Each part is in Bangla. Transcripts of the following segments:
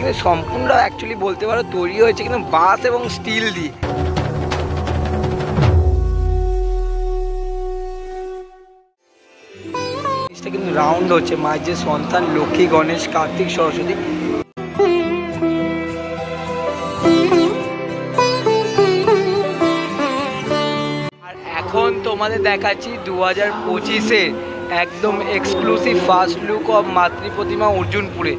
কিন্তু সম্পূর্ণ অ্যাকচুয়ালি বলতে পারো তৈরি হয়েছে কিন্তু বাঁশ এবং স্টিল দিয়ে। জিনিসটা কিন্তু রাউন্ড হচ্ছে, মায়ের যে সন্তান লক্ষ্মী, গণেশ, কার্তিক, সরস্বতী। আর এখন তোমাদের দেখাচ্ছি 2025-এর একদম এক্সক্লুসিভ ফার্স্ট লুক অফ মাতৃ প্রতিমা অর্জুনপুরে।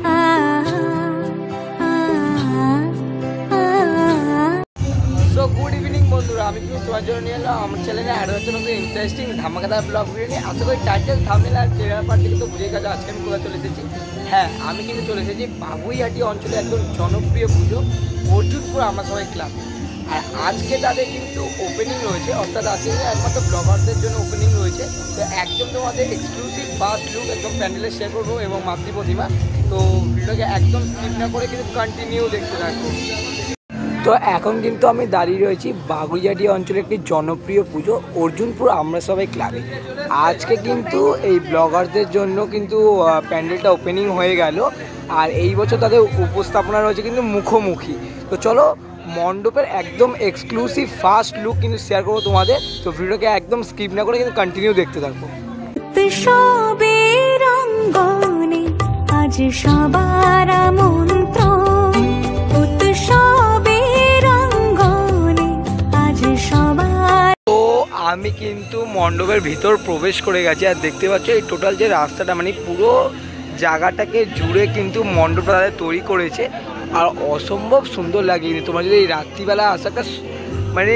সো গুড ইভিনিং বন্ধুরা, আমি কিন্তু তোমার জন্য নিয়ে এলাম আমার চ্যানেলে আরও একটা নতুন ইন্টারেস্টিং ধামাকাদার ব্লগ ভিডিও নিয়ে। আশা করি টাইটেল, থাম্বনেল আর ট্রেলার পার্ট থেকে তো বুঝে গেছে আজকে আমি কোথায় চলে এসেছি। হ্যাঁ, আমি কিন্তু চলে এসেছি বাবুইহাটি অঞ্চলে একদম জনপ্রিয় পুজো অর্জুনপুর আমরা সবাই ক্লাব। আর আজকে তাদের কিন্তু ওপেনিং রয়েছে, অর্থাৎ আজকে একমাত্র ব্লগারদের জন্য ওপেনিং রয়েছে। তো একদম তোমাদের এক্সক্লুসিভ ফার্স্ট লুক একদম প্যান্ডেলে শেয়ার করবো এবং মাতৃ প্রতিমা। তো ভিডিওটাকে একদম স্কিপ না করে কিন্তু কন্টিনিউ দেখতে থাকবো। তো এখন কিন্তু আমি দাঁড়িয়ে রয়েছি বাগুইহাটি অঞ্চলের একটি জনপ্রিয় পুজো অর্জুনপুর আমরা সবাই ক্লাবে। আজকে কিন্তু এই ব্লগারদের জন্য কিন্তু প্যান্ডেলটা ওপেনিং হয়ে গেল। আর এই বছর তাদের উপস্থাপনা রয়েছে কিন্তু মুখোমুখি। তো চলো মণ্ডপের একদম এক্সক্লুসিভ ফার্স্ট লুক কিন্তু শেয়ার করবো তোমাদের। তো ভিডিওকে একদম স্কিপ না করে কিন্তু কন্টিনিউ দেখতে থাকবো। আজ সবার আমন্ত্রণ, তো আমি কিন্তু মণ্ডপের ভিতর প্রবেশ করে গেছি। আর দেখতে পাচ্ছ এই টোটাল যে রাস্তাটা মানে পুরো জায়গাটাকে জুড়ে কিন্তু মণ্ডপটা তাদের তৈরি করেছে। আর অসম্ভব সুন্দর লাগে। তোমার যদি এই রাত্রিবেলা আসাটা মানে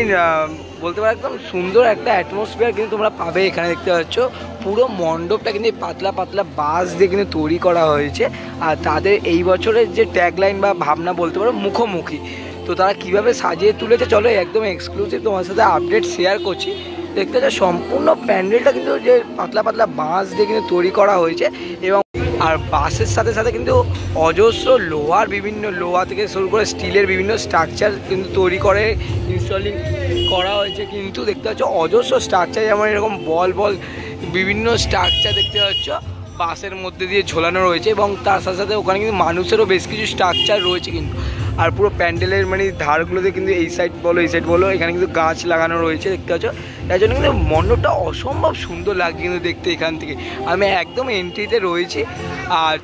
বলতে পারো একদম সুন্দর একটা অ্যাটমসফিয়ার কিন্তু তোমরা পাবে এখানে। দেখতে পাচ্ছ পুরো মণ্ডপটা কিন্তু পাতলা পাতলা বাঁশ দিয়ে কিন্তু তৈরি করা হয়েছে। আর তাদের এই বছরের যে ট্যাগলাইন বা ভাবনা বলতে পারো মুখোমুখি। তো তারা কীভাবে সাজিয়ে তুলেছে চলো একদম এক্সক্লুসিভ তোমার সাথে আপডেট শেয়ার করছি। দেখতে পাচ্ছ সম্পূর্ণ প্যান্ডেলটা কিন্তু যে পাতলা পাতলা বাঁশ দিয়ে কিন্তু তৈরি করা হয়েছে। এবং আর বাঁশের সাথে সাথে কিন্তু অজস্র লোহার বিভিন্ন লোহা থেকে শুরু করে স্টিলের বিভিন্ন স্ট্রাকচার কিন্তু তৈরি করে ইনস্টলিং করা হয়েছে। কিন্তু দেখতে পাচ্ছ অজস্র স্ট্রাকচার, যেমন এরকম বল বল বিভিন্ন স্ট্রাকচার দেখতে পাচ্ছ বাঁশের মধ্যে দিয়ে ঝোলানো রয়েছে। এবং তার সাথে সাথে ওখানে কিন্তু মানুষেরও বেশ কিছু স্ট্রাকচার রয়েছে কিন্তু। আর পুরো প্যান্ডেলের মানে ধারগুলোতে কিন্তু এই সাইড বলো এই সাইড বলো এখানে কিন্তু গাছ লাগানো রয়েছে দেখতে পাচ্ছ। তাই জন্য কিন্তু মণ্ডপটা অসম্ভব সুন্দর লাগছে কিন্তু দেখতে এখান থেকে। আমি একদম এন্ট্রিতে রয়েছি। আর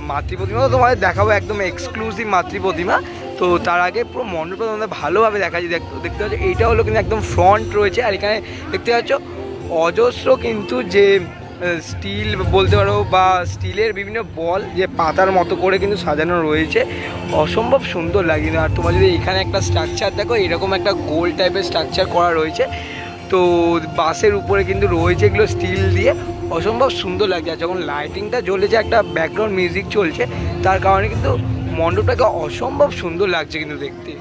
মাতৃ প্রতিমা তো তোমাদের দেখাবো একদম এক্সক্লুসিভ মাতৃ প্রতিমা। তো তার আগে পুরো মণ্ডপটা তোমাদের ভালোভাবে দেখাচ্ছি। দেখতে পাচ্ছ এইটা হলো কিন্তু একদম ফ্রন্ট রয়েছে। আর এখানে দেখতে পাচ্ছ অজস্র কিন্তু যে স্টিল বলতে পারো বা স্টিলের বিভিন্ন বল যে পাতার মতো করে কিন্তু সাজানো রয়েছে, অসম্ভব সুন্দর লাগে। আর তোমার যদি এখানে একটা স্ট্রাকচার দেখো এরকম একটা গোল টাইপের স্ট্রাকচার করা রয়েছে। তো বাসের উপরে কিন্তু রয়েছে এগুলো স্টিল দিয়ে, অসম্ভব সুন্দর লাগছে। আর যখন লাইটিংটা জ্বলেছে একটা ব্যাকগ্রাউন্ড মিউজিক চলছে তার কারণে কিন্তু মণ্ডপটাকে অসম্ভব সুন্দর লাগছে কিন্তু দেখতে।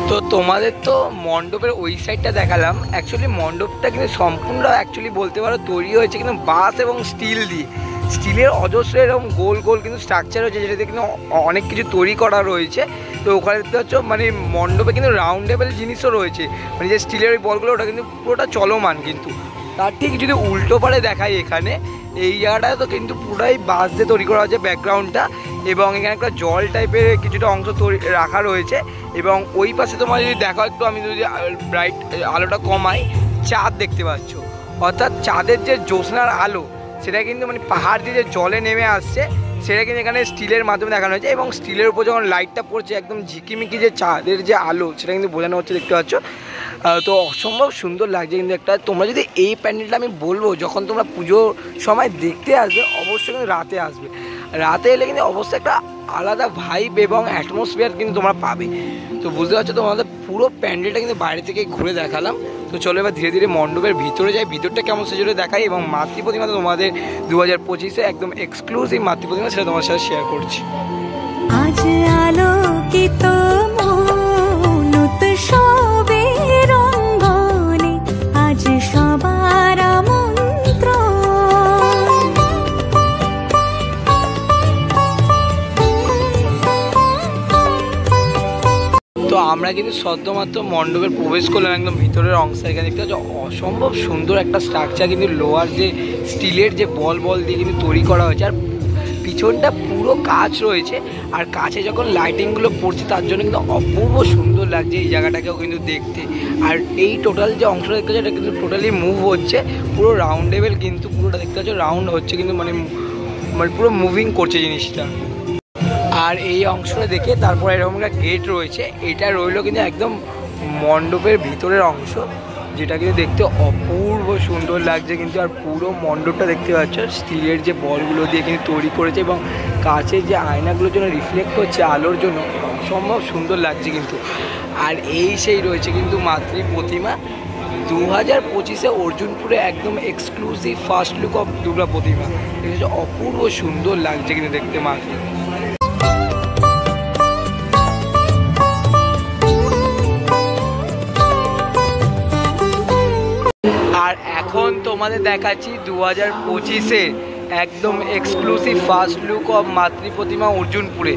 তো তোমাদের তো মণ্ডপের ওই সাইডটা দেখালাম। অ্যাকচুয়ালি মণ্ডপটা কিন্তু সম্পূর্ণ অ্যাকচুয়ালি বলতে পারো তৈরি হয়েছে কিন্তু বাঁশ এবং স্টিল দিয়ে। স্টিলের অজস্র এরকম গোল গোল কিন্তু স্ট্রাকচার রয়েছে যেটাতে কিন্তু অনেক কিছু তৈরি করা রয়েছে। তো ওখানে দেখতে পাচ্ছ মানে মণ্ডপে কিন্তু রাউন্ডেবল জিনিসও রয়েছে, মানে যে স্টিলের ওই বলগুলো ওটা কিন্তু পুরোটা চলমান। কিন্তু তার ঠিক যদি উল্টো পারে দেখাই এখানে এই জায়গাটা তো কিন্তু পুরাই বাঁশ দিয়ে তৈরি করা হয়েছে ব্যাকগ্রাউন্ডটা। এবং এখানে একটা জল টাইপের কিছুটা অংশ রাখা রয়েছে। এবং ওই পাশে তোমার যদি দেখো একটু, আমি যদি ব্রাইট আলোটা কমাই, চাঁদ দেখতে পাচ্ছ। অর্থাৎ চাঁদের যে জ্যোৎস্নার আলো সেটা কিন্তু মানে পাহাড় দিয়ে যে জলে নেমে আসছে সেটা কিন্তু এখানে স্টিলের মাধ্যমে দেখানো হয়েছে। এবং স্টিলের উপর যখন লাইটটা পড়ছে একদম ঝিকিমিকি যে চাঁদের যে আলো সেটা কিন্তু বোঝানো হচ্ছে দেখতে পাচ্ছ। তো অসম্ভব সুন্দর লাগছে কিন্তু একটা। তোমরা যদি এই প্যান্ডেলটা আমি বলবো যখন তোমরা পুজোর সময় দেখতে আসবে অবশ্যই কিন্তু রাতে আসবে। রাতে এলে কিন্তু অবশ্যই একটা আলাদা ভাইব এবং অ্যাটমসফিয়ার কিন্তু তোমরা পাবে। তো বুঝতে পারছো তোমাদের পুরো প্যান্ডেলটা কিন্তু বাইরে থেকে ঘুরে দেখালাম। তো চলো এবার ধীরে ধীরে মণ্ডপের ভিতরে যাই, ভিতরটা কেমন সেজন্য দেখাই। এবং মাতৃ প্রতিমা তোমাদের 2025-এ একদম এক্সক্লুসিভ মাতৃ প্রতিমা সেটা তোমার সাথে শেয়ার করছি। আজ আলোকিত আজ সবার তো আমরা কিন্তু সদ্যমাত্র মণ্ডপের প্রবেশ করলাম একদম ভিতরের অংশ। এখানে দেখতে পাচ্ছ অসম্ভব সুন্দর একটা স্ট্রাকচার, কিন্তু লোহার যে স্টিলের যে বল দিয়ে কিন্তু তৈরি করা হয়েছে, আর পিছনটা পুরো কাঁচ রয়েছে। আর কাছে যখন লাইটিংগুলো পড়ছে তার জন্য কিন্তু অপূর্ব সুন্দর লাগছে এই জায়গাটাকেও কিন্তু দেখতে। আর এই টোটাল যে অংশটা দেখতে পাচ্ছ এটা কিন্তু টোটালি মুভ হচ্ছে, পুরো রাউন্ডেবল কিন্তু পুরোটা দেখতে পাচ্ছ রাউন্ড হচ্ছে কিন্তু মানে পুরো মুভিং করছে জিনিসটা। আর এই অংশটা দেখে তারপরে এরকম একটা গেট রয়েছে, এটা রইলো কিন্তু একদম মণ্ডপের ভিতরের অংশ, যেটা কিন্তু দেখতে অপূর্ব সুন্দর লাগছে কিন্তু। আর পুরো মণ্ডপটা দেখতে পাচ্ছ স্টিলের যে বলগুলো দিয়ে কিন্তু তৈরি করেছে, এবং কাচের যে আয়নাগুলোর জন্য রিফ্লেক্ট করছে আলোর জন্য, অসম্ভব সুন্দর লাগছে কিন্তু। আর এই সেই রয়েছে কিন্তু মাতৃ প্রতিমা 2025-এ অর্জুনপুরে একদম exclusive first look of Durga প্রতিমা। এটা অপূর্ব সুন্দর লাগছে কিন্তু দেখতে মাকে। আর এখন তোমাদের দেখাচ্ছি 2025-এ একদম এক্সক্লুসিভ ফার্স্ট লুক অফ মাতৃ প্রতিমা অর্জুনপুরে।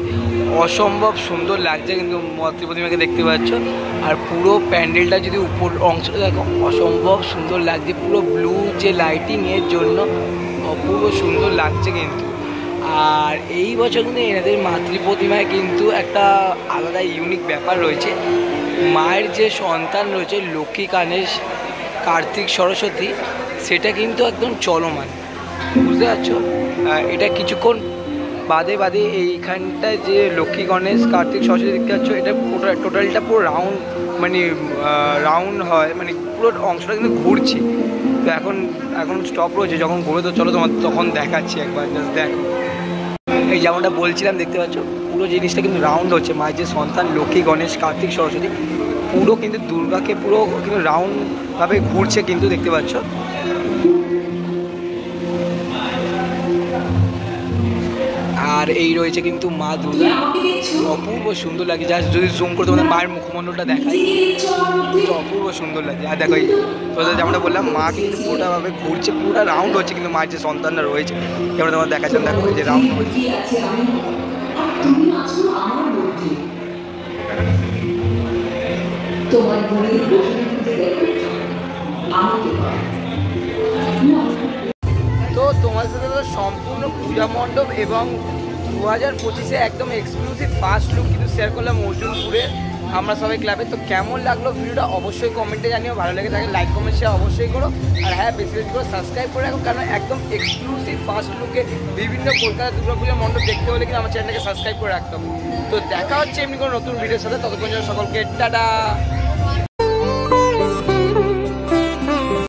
অসম্ভব সুন্দর লাগছে কিন্তু মাতৃ প্রতিমাকে দেখতে পাচ্ছ। আর পুরো প্যান্ডেলটা যদি উপর অংশটা দেখো অসম্ভব সুন্দর লাগছে, পুরো ব্লু যে লাইটিংয়ের জন্য অপূর্ব সুন্দর লাগছে কিন্তু। আর এই বছর কিন্তু এনাদের মাতৃ প্রতিমায় কিন্তু একটা আলাদা ইউনিক ব্যাপার রয়েছে। মায়ের যে সন্তান রয়েছে লক্ষ্মী গণেশ কার্তিক সরস্বতী, সেটা কিন্তু একদম চলমান, বুঝতে পারছো। এটা কিছুক্ষণ বাদে এইখানটায় যে লক্ষ্মী গণেশ কার্তিক সরস্বতী দেখতে পাচ্ছ, এটা টোটালটা পুরো রাউন্ড মানে রাউন্ড হয়, মানে পুরো অংশটা কিন্তু ঘুরছে। তো এখন স্টপ রয়েছে, যখন ঘুরে তো চলো তোমার তখন দেখাচ্ছি একবার, জাস্ট দেখো। এই যেমনটা বলছিলাম দেখতে পাচ্ছ পুরো জিনিসটা কিন্তু রাউন্ড হচ্ছে। মায়ের যে সন্তান লক্ষ্মী গণেশ কার্তিক সরস্বতী পুরো কিন্তু দুর্গাকে পুরো কিন্তু রাউন্ডভাবে ঘুরছে কিন্তু দেখতে পাচ্ছ। আর এই রয়েছে কিন্তু মা দুর্গা, অপূর্ব সুন্দর লাগে। যা যদি জুম করে তোমাদের মায়ের মুখমণ্ডলটা দেখায় অপূর্ব সুন্দর লাগে। আর দেখো এই যেমনটা বললাম মা কিন্তু পুরোটাভাবে ঘুরছে, পুরোটা রাউন্ড হচ্ছে কিন্তু মায়ের যে সন্তানরা রয়েছে, যেমন তোমার দেখাচ্ছেন দেখো এই যে রাউন্ড হচ্ছে। তো তোমার সাথে তো সম্পূর্ণ পূজা মণ্ডপ এবং 2025-এ একদম এক্সক্লুসিভ ফার্স্ট লুক কিন্তু শেয়ার করলাম অর্জুনপুরে আমরা সবাই ক্লাবে। তো কেমন লাগলো ভিডিওটা অবশ্যই কমেন্টে জানিও, ভালো লেগে থাকে লাইক কমেন্ট শেয়ার অবশ্যই করো। আর হ্যাঁ বেশি করে সাবস্ক্রাইব করে রাখো, কারণ একদম এক্সক্লুসিভ ফার্স্ট লুকে বিভিন্ন কলকাতা দুর্গা পূজার মণ্ডপ দেখতে হলে কিন্তু আমার চ্যানেলটাকে সাবস্ক্রাইব করে রাখতে হবে। তো দেখা হচ্ছে এমনি কোনো নতুন ভিডিওর সাথে, ততক্ষণ সকলকে টাটা।